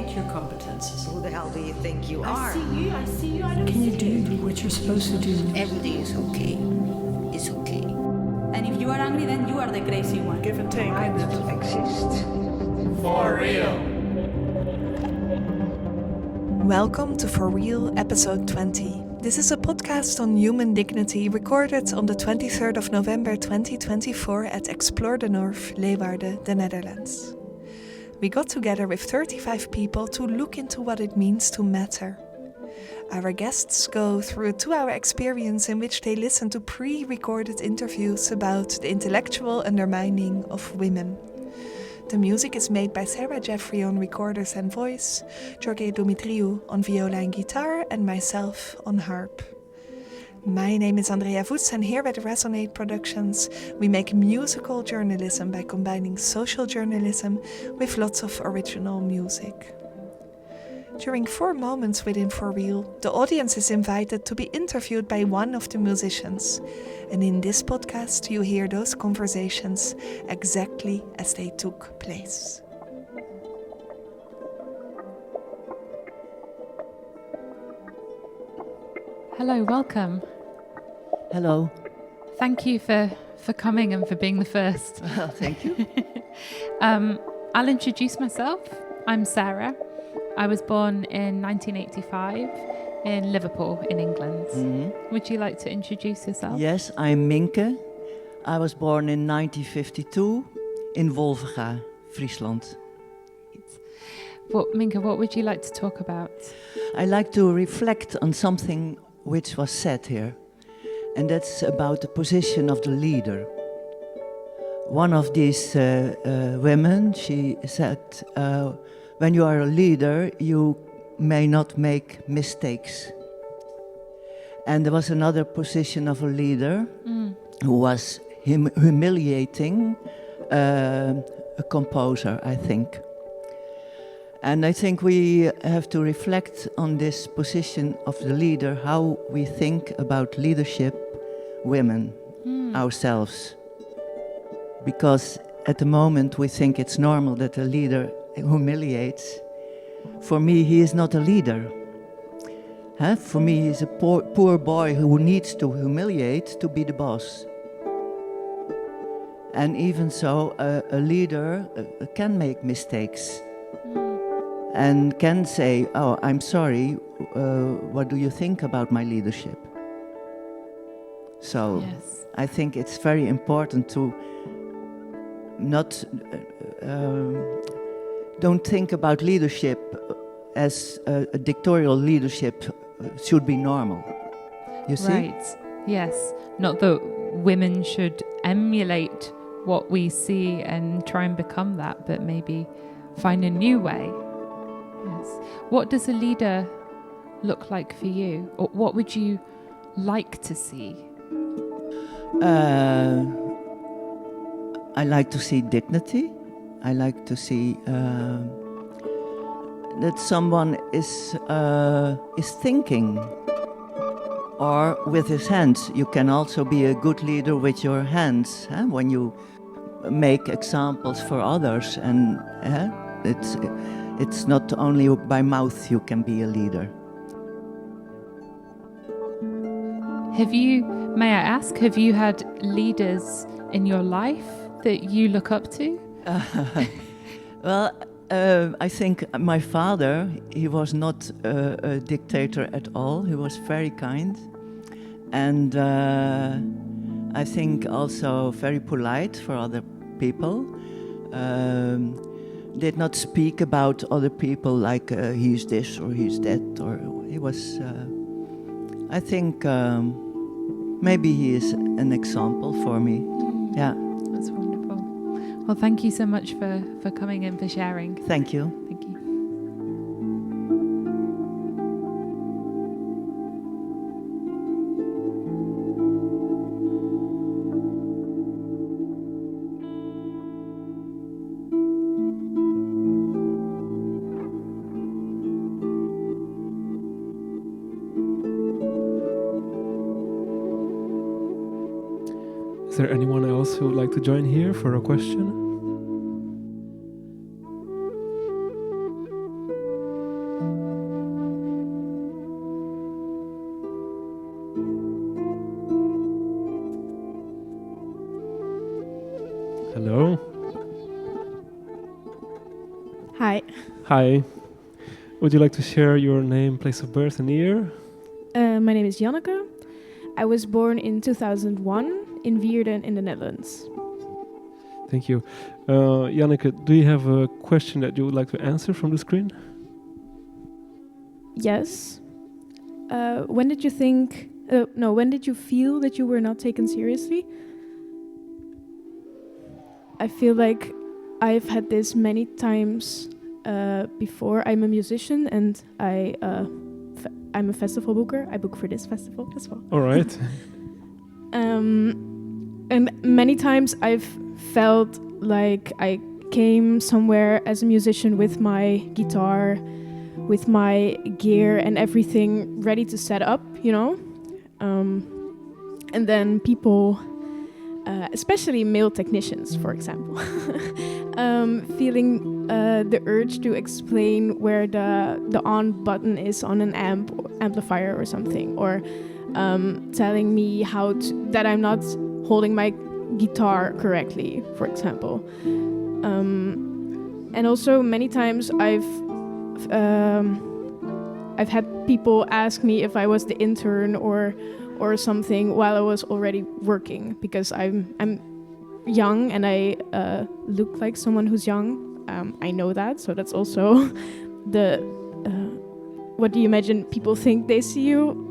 validate your competences. Who the hell do you think you are? I see you, I don't Can you see do what you're supposed to do? Everything is okay. It's okay. And if you are angry, then you are the crazy one. Give and take. I don't exist. For real. Welcome to For Real, episode 20. This is a podcast on human dignity recorded on the 23rd of November 2024 at Explore the North, Leeuwarden, the Netherlands. We got together with 35 people to look into what it means to matter. Our guests go through a 2-hour experience in which they listen to pre-recorded interviews about the intellectual undermining of women. The music is made by Sarah Jeffrey on recorders and voice, Jorge Dumitriou on viola and guitar, and myself on harp. My name is Andrea Voets, and here at Resonate Productions we make musical journalism by combining social journalism with lots of original music. During 4 moments within For Real, the audience is invited to be interviewed by one of the musicians. And in this podcast, you hear those conversations exactly as they took place. Hello, welcome. Hello. Thank you for coming and for being the first. Thank you. I'll introduce myself. I'm Sarah. I was born in 1985 in Liverpool in England. Mm-hmm. Would you like to introduce yourself? Yes, I'm Minke. I was born in 1952 in Wolvega, Friesland. Minke, what would you like to talk about? I like to reflect on something which was said here, and that's about the position of the leader. One of these women, she said, when you are a leader, you may not make mistakes. And there was another position of a leader who was humiliating a composer, I think. And I think we have to reflect on this position of the leader, how we think about leadership women ourselves. Because at the moment we think it's normal that a leader humiliates. For me, he is not a leader. For me, he's a poor boy who needs to humiliate to be the boss. And even so, a leader can make mistakes and can say, "Oh, I'm sorry, what do you think about my leadership?" So Yes. I think it's very important to not don't think about leadership as a dictatorial leadership should be normal. You see? Right. Yes. Not that women should emulate what we see and try and become that, but maybe find a new way. Yes. What does a leader look like for you? Or what would you like to see? I like to see dignity. I like to see that someone is thinking, or with his hands. You can also be a good leader with your hands, when you make examples for others, and it's not only by mouth you can be a leader. May I ask, have you had leaders in your life that you look up to? Well, I think my father, he was not a dictator at all. He was very kind. And I think also very polite for other people. Did not speak about other people like he's this or he's that. Or he was, I think, maybe he is an example for me. Yeah. That's wonderful. Well, thank you so much for coming and for sharing. Thank you. Thank you. Is there anyone else who would like to join here for a question? Hi. Hi. Would you like to share your name, place of birth, and year? My name is Janneke. I was born in 2001 in Wierden in the Netherlands. Thank you. Janneke, do you have a question that you would like to answer from the screen? Yes. When did you feel that you were not taken seriously? I feel like I've had this many times before. I'm a musician and I'm a festival booker. I book for this festival as well. All right. And many times I've felt like I came somewhere as a musician with my guitar, with my gear and everything ready to set up, you know? And then people, especially male technicians, for example, feeling the urge to explain where the on button is on an amplifier or something, or telling me that I'm not holding my guitar correctly, for example. And also many times I've had people ask me if I was the intern or something while I was already working, because I'm young and I look like someone who's young. I know that, so that's also what do you imagine people think they see you?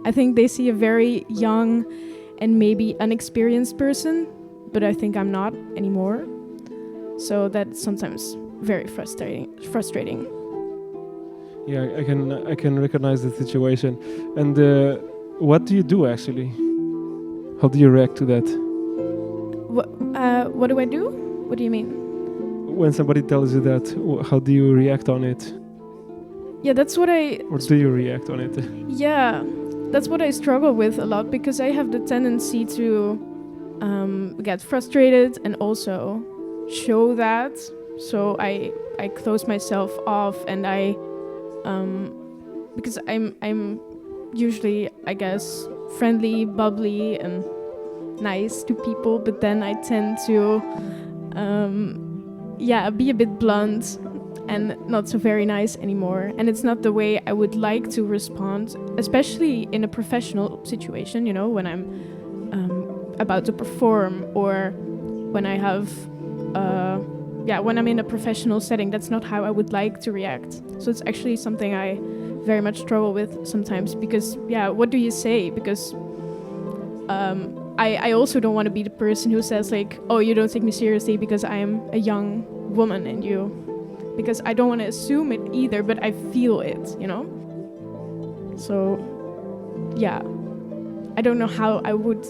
I think they see a very young and maybe unexperienced person, but I think I'm not anymore. So that's sometimes very frustrating. Yeah, I can recognize the situation. And what do you do actually? How do you react to that? What do I do? What do you mean? When somebody tells you that, how do you react on it? Yeah, that's what Or do you react on it? Yeah, that's what I struggle with a lot, because I have the tendency to get frustrated and also show that. So I close myself off, and because I'm usually, I guess, friendly, bubbly, and nice to people, but then I tend to be a bit blunt and not so very nice anymore. And it's not the way I would like to respond, especially in a professional situation, you know, when I'm about to perform, or when I have when I'm in a professional setting. That's not how I would like to react. So it's actually something I very much struggle with sometimes, because what do you say? Because I also don't want to be the person who says like, oh, you don't take me seriously because I am a young woman, and because I don't want to assume it either, but I feel it, you know? So I don't know how I would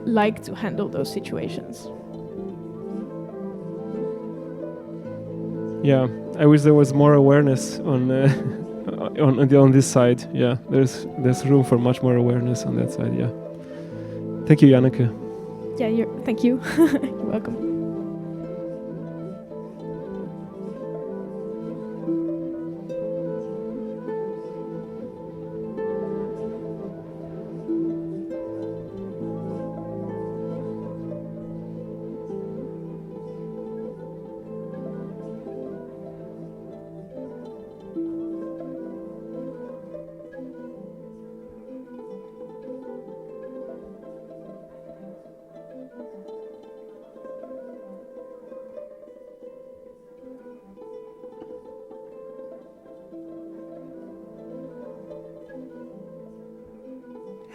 like to handle those situations. Yeah, I wish there was more awareness on this side. Yeah, there's room for much more awareness on that side. Yeah. Thank you, Janneke. Yeah, thank you. You're welcome.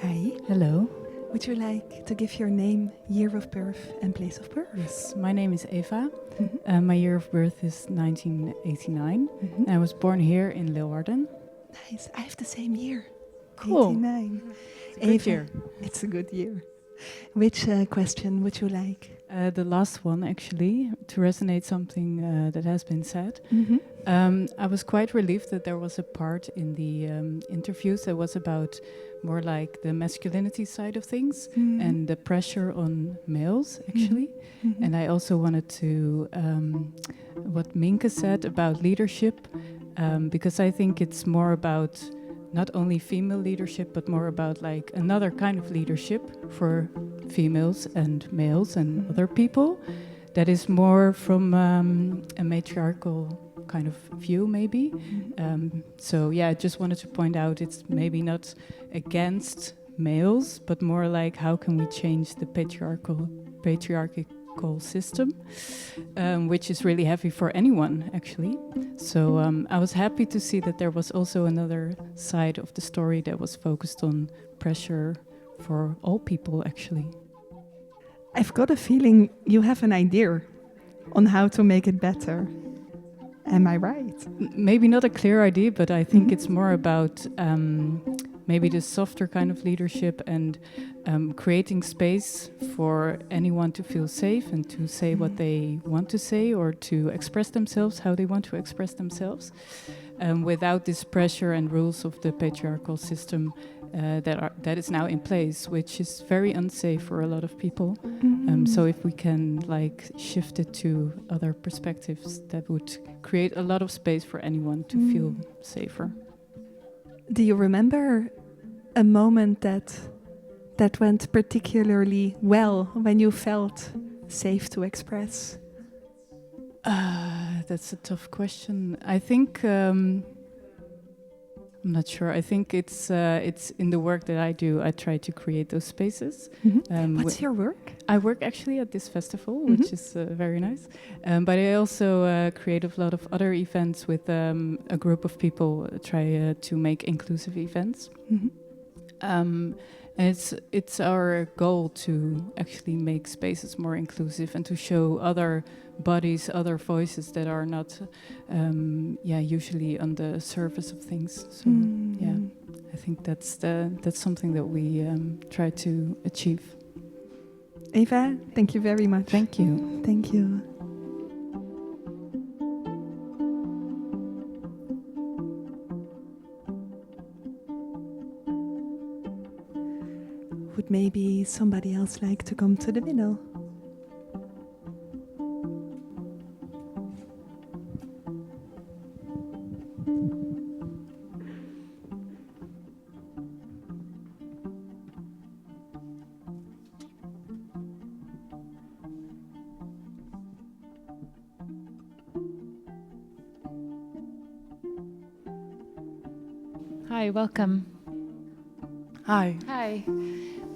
Hi. Hello. Would you like to give your name, year of birth, and place of birth? Yes, my name is Eva. Mm-hmm. My year of birth is 1989. Mm-hmm. I was born here in Leeuwarden. Nice. I have the same year. Cool. 89. It's a good year. It's a good year. Which question would you like? The last one, actually, to resonate something that has been said. Mm-hmm. I was quite relieved that there was a part in the interviews that was about more like the masculinity side of things, Mm-hmm. and the pressure on males, actually. Mm-hmm. And I also wanted to, what Minke said about leadership, because I think it's more about not only female leadership, but more about like another kind of leadership for females and males and other people, that is more from a matriarchal kind of view, maybe. So I just wanted to point out it's maybe not against males, but more like how can we change the patriarchal system, which is really heavy for anyone, actually. So I was happy to see that there was also another side of the story that was focused on pressure for all people, actually. I've got a feeling you have an idea on how to make it better. Am I right? Maybe not a clear idea, but I think it's more about maybe the softer kind of leadership and creating space for anyone to feel safe and to say what they want to say or to express themselves how they want to express themselves, without this pressure and rules of the patriarchal system that is now in place, which is very unsafe for a lot of people. So if we can shift it to other perspectives, that would create a lot of space for anyone to feel safer. Do you remember a moment that went particularly well when you felt safe to express? That's a tough question. I think I'm not sure. I think it's in the work that I do. I try to create those spaces. What's your work? I work actually at this festival, which is very nice. But I also create a lot of other events with a group of people. Try to make inclusive events. And it's our goal to actually make spaces more inclusive and to show other bodies, other voices that are not usually on the surface of things. So I think that's something that we try to achieve. Eva, thank you very much. Thank you. Thank you. Would maybe somebody else like to come to the middle? Hi, welcome. Hi. Hi.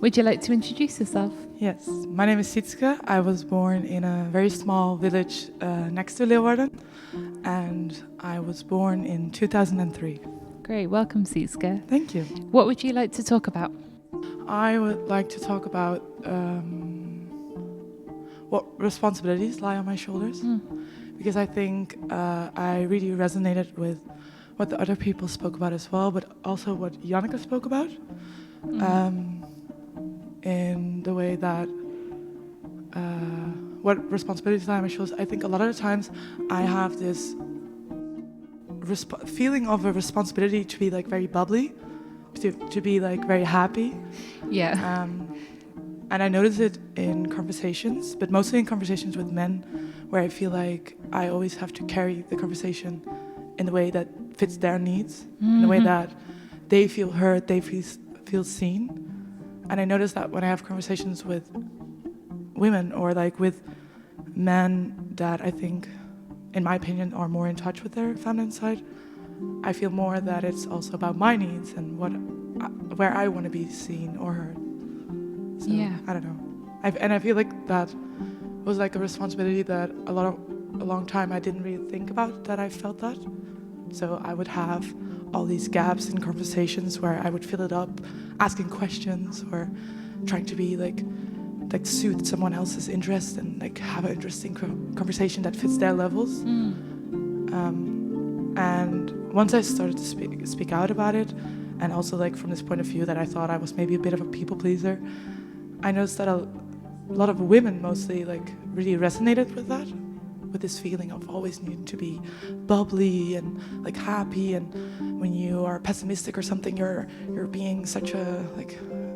Would you like to introduce yourself? Yes, my name is Sytzke. I was born in a very small village next to Leeuwarden, and I was born in 2003. Great, welcome, Sytzke. Thank you. What would you like to talk about? I would like to talk about what responsibilities lie on my shoulders, because I think I really resonated with what the other people spoke about as well, but also what Janneke spoke about. In the way that what responsibilities lie on my shoulders. I think a lot of the times I have this feeling of a responsibility to be very bubbly, to be very happy. Yeah. And I notice it in conversations, but mostly in conversations with men, where I feel like I always have to carry the conversation in the way that fits their needs, in a way that they feel heard, they feel seen. And I notice that when I have conversations with women or with men that I think, in my opinion, are more in touch with their feminine side, I feel more that it's also about my needs and where I want to be seen or heard. So, I don't know. I feel like that was a responsibility that a long time I didn't really think about, that I felt that. So I would have all these gaps in conversations where I would fill it up, asking questions or trying to be soothe someone else's interest and have an interesting conversation that fits their levels. And once I started to speak out about it, and also from this point of view that I thought I was maybe a bit of a people pleaser, I noticed that a lot of women mostly really resonated with that, with this feeling of always needing to be bubbly and happy, and when you are pessimistic or something, you're being such a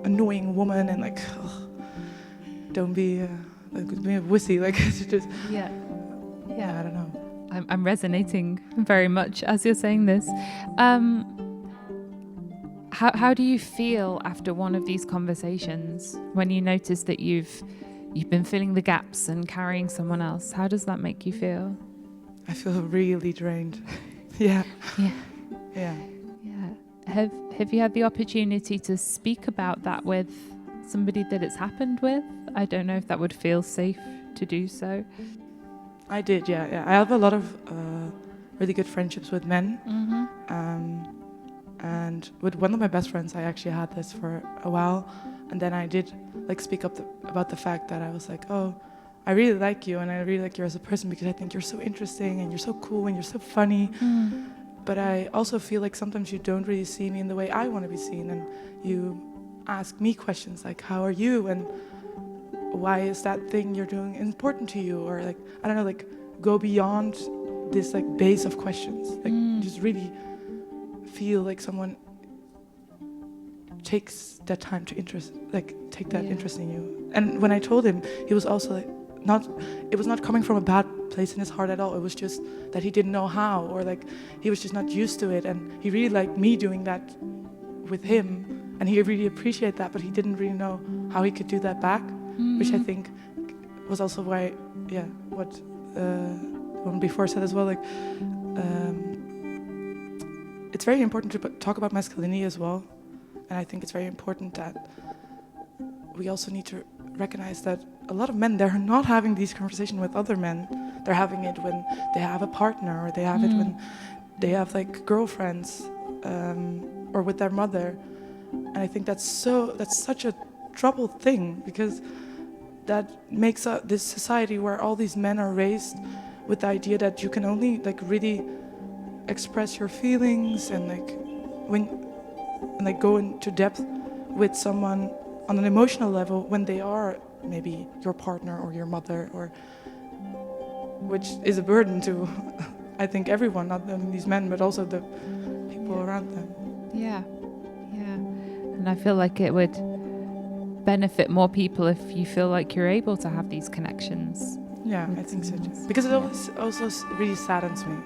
annoying woman, and don't be a wussy, it's just I don't know. I'm resonating very much as you're saying this. How do you feel after one of these conversations when you notice that you've you've been filling the gaps and carrying someone else. How does that make you feel? I feel really drained. Yeah. Yeah. Yeah. Yeah. Have you had the opportunity to speak about that with somebody that it's happened with? I don't know if that would feel safe to do so. I did, yeah. I have a lot of really good friendships with men. And with one of my best friends, I actually had this for a while. And then I did like speak up about the fact that I was like, oh, I really like you and I really like you as a person because I think you're so interesting and you're so cool and you're so funny. But I also feel like sometimes you don't really see me in the way I want to be seen, and you ask me questions like, how are you? And why is that thing you're doing important to you? Or like, I don't know, like go beyond this like base of questions. Like just really feel like someone takes that time to take that interest in you. And when I told him, he was also like, it was not coming from a bad place in his heart at all. It was just that he didn't know how, or like he was just not used to it. And he really liked me doing that with him, and he really appreciated that, but he didn't really know how he could do that back, which I think was also why, what the one before said as well, like it's very important to talk about masculinity as well. And I think it's very important that we also need to recognize that a lot of men, they're not having these conversations with other men. They're having it when they have a partner, or they have it when they have like girlfriends, or with their mother. And I think that's such a troubled thing, because that makes this society where all these men are raised with the idea that you can only like really express your feelings and go into depth with someone on an emotional level when they are maybe your partner or your mother, or which is a burden to I think everyone, not only these men but also the people around them. Yeah. And I feel like it would benefit more people if you feel like you're able to have these connections. Yeah, I think so too. Because it also really saddens me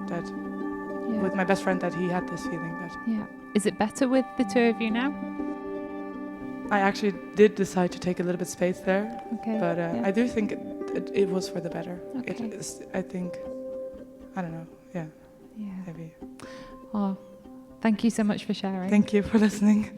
that with my best friend that he had this feeling that. Yeah. Is it better with the two of you now? I actually did decide to take a little bit space there, but I do think it was for the better. Okay. I think, I don't know, maybe. Oh, thank you so much for sharing. Thank you for listening.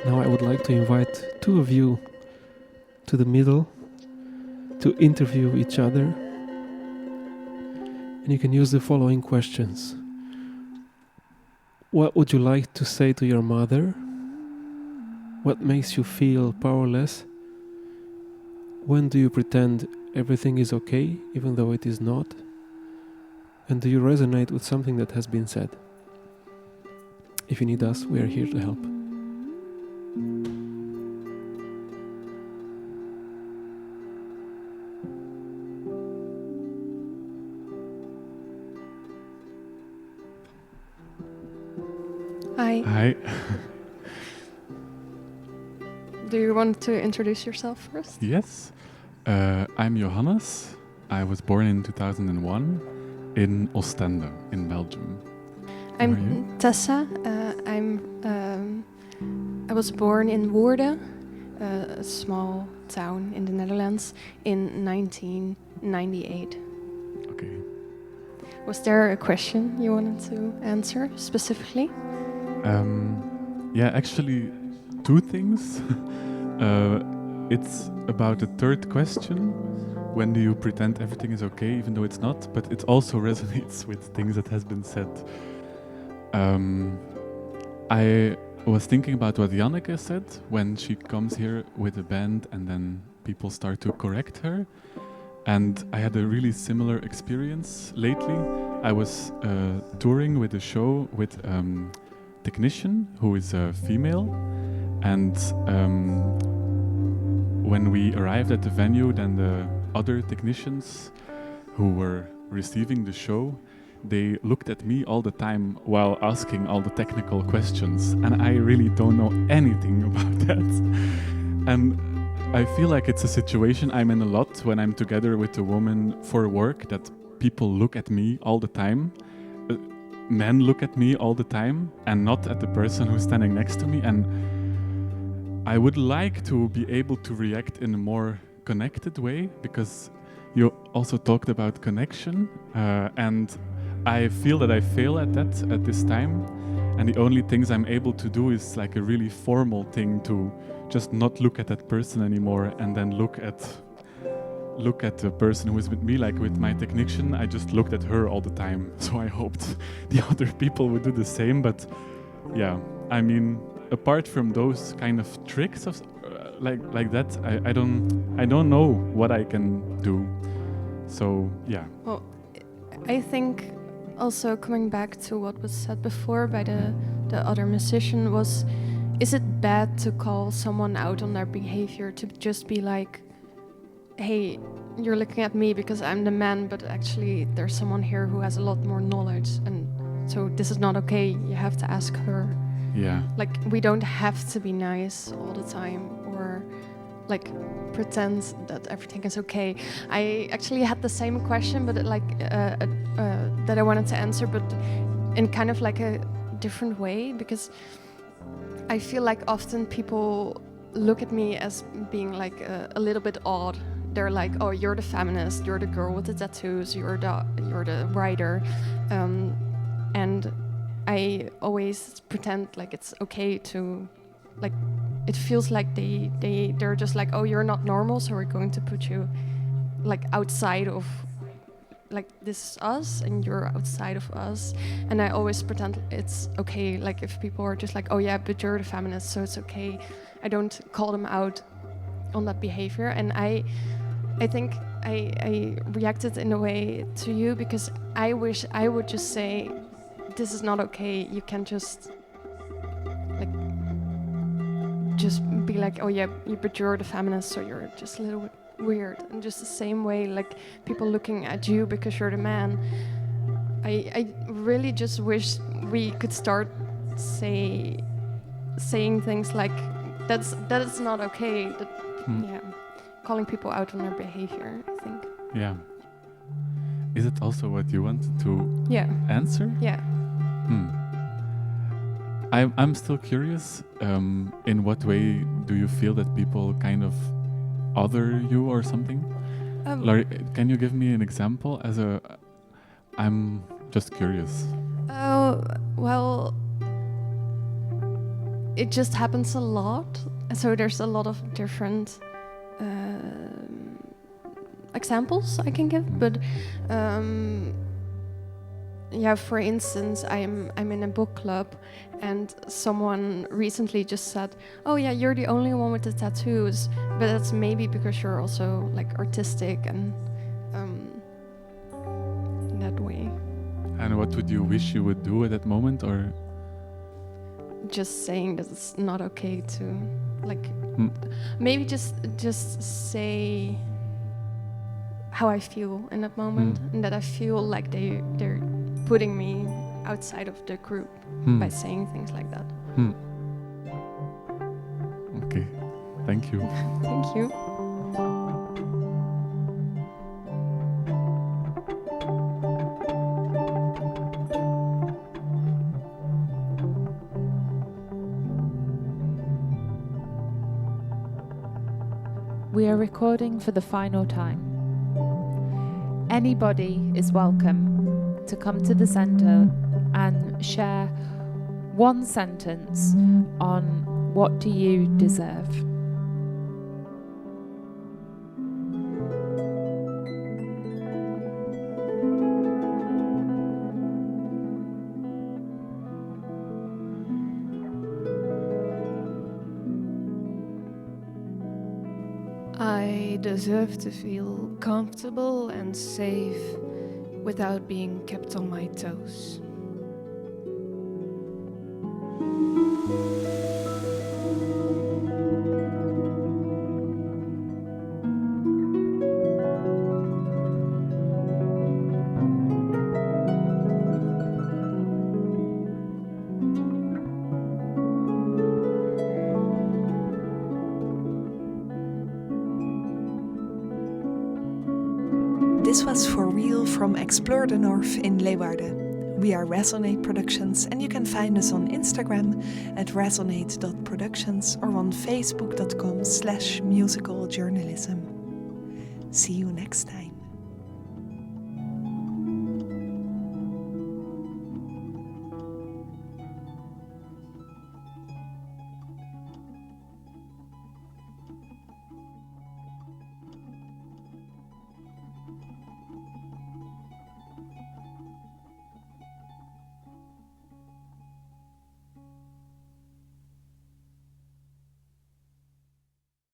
Now I would like to invite two of you to the middle to interview each other. And you can use the following questions. What would you like to say to your mother? What makes you feel powerless? When do you pretend everything is okay, even though it is not? And do you resonate with something that has been said? If you need us, we are here to help. Hi. Do you want to introduce yourself first? Yes. I'm Johannes. I was born in 2001 in Oostende in Belgium. I'm Tessa. I was born in Woerden, a small town in the Netherlands, in 1998. Okay. Was there a question you wanted to answer specifically? Actually, two things. It's about the third question. When do you pretend everything is okay, even though it's not? But it also resonates with things that has been said. I was thinking about what Janneke said when she comes here with a band and then people start to correct her. And I had a really similar experience lately. I was touring with a show with technician who is a female, and when we arrived at the venue, then the other technicians who were receiving the show, they looked at me all the time while asking all the technical questions, and I really don't know anything about that. And I feel like it's a situation I'm in a lot when I'm together with a woman for work, that people look at me all the time. Men look at me all the time and not at the person who's standing next to me. And I would like to be able to react in a more connected way, because you also talked about connection, and I feel that I fail at that at this time. And the only things I'm able to do is like a really formal thing, to just not look at that person anymore and then look at the person who is with me. Like with my technician, I just looked at her all the time. So I hoped the other people would do the same. But yeah, I mean, apart from those kind of tricks of like that, I don't know what I can do. So yeah. Well, I think also coming back to what was said before by the other musician was, is it bad to call someone out on their behavior, to just be like, hey, you're looking at me because I'm the man, but actually there's someone here who has a lot more knowledge, and so this is not okay, you have to ask her. Yeah. Like, we don't have to be nice all the time, or like pretend that everything is okay. I actually had the same question, but that I wanted to answer, but in kind of like a different way, because I feel like often people look at me as being like a little bit odd. They're like, oh, you're the feminist, you're the girl with the tattoos, you're the writer, and I always pretend like it's okay to, like, it feels like they're just like, oh, you're not normal, so we're going to put you like outside of, like, this is us and you're outside of us. And I always pretend it's okay, like if people are just like, oh yeah, but you're the feminist, so it's okay. I don't call them out on that behavior. And I think I reacted in a way to you because I wish I would just say, this is not okay. You can just be like, oh yeah, but you're the feminist, so you're just a little bit weird. And just the same way, like, people looking at you because you're the man. I really just wish we could start saying things like, that is not okay. Yeah, calling people out on their behavior, I think. Yeah. Is it also what you wanted to answer? Yeah. I'm still curious. In what way do you feel that people kind of other you or something? Laurie, can you give me an example? I'm just curious. Well, it just happens a lot. So there's a lot of different examples I can give, but yeah, for instance, I'm in a book club, and someone recently just said, oh yeah, you're the only one with the tattoos, but that's maybe because you're also like artistic and in that way. And what would you wish you would do at that moment? Or just saying that it's not okay to, like, maybe just say how I feel in that moment, and that I feel like they're putting me outside of the group by saying things like that. Okay, thank you. Thank you. We are recording for the final time. Anybody is welcome to come to the centre and share one sentence on what do you deserve. I deserve to feel comfortable and safe without being kept on my toes. This was For Real from Explore the North in Leeuwarden. We are Resonate Productions, and you can find us on Instagram at resonate.productions or on facebook.com/musicaljournalism. See you next time.